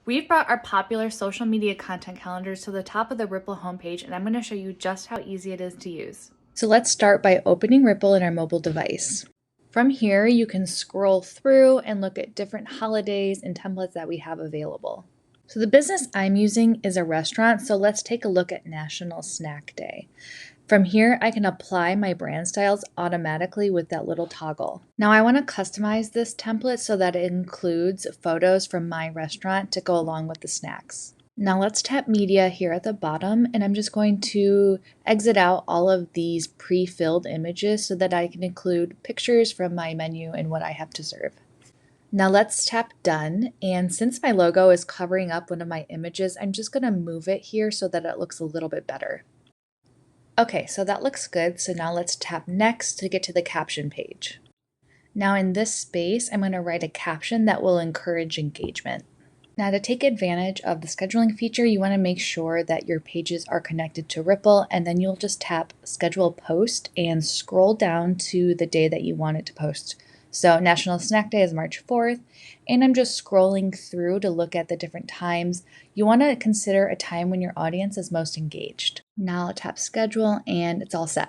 We've brought our popular social media content calendars to the top of the Ripl homepage, and I'm going to show you just how easy it is to use. So let's start by opening Ripl in our mobile device. From here, you can scroll through and look at different holidays and templates that we have available. So the business I'm using is a restaurant, so let's take a look at National Snack Day. From here, I can apply my brand styles automatically with that little toggle. Now I want to customize this template so that it includes photos from my restaurant to go along with the snacks. Now let's tap media here at the bottom, and I'm just going to exit out all of these pre-filled images so that I can include pictures from my menu and what I have to serve. Now let's tap done, and since my logo is covering up one of my images, I'm just going to move it here so that it looks a little bit better. Okay, so that looks good. So now let's tap next to get to the caption page. Now in this space, I'm going to write a caption that will encourage engagement. Now to take advantage of the scheduling feature, you want to make sure that your pages are connected to Ripl, and then you'll just tap schedule post and scroll down to the day that you want it to post. So National Snack Day is March 4th, and I'm just scrolling through to look at the different times. You want to consider a time when your audience is most engaged. Now I'll tap schedule and it's all set.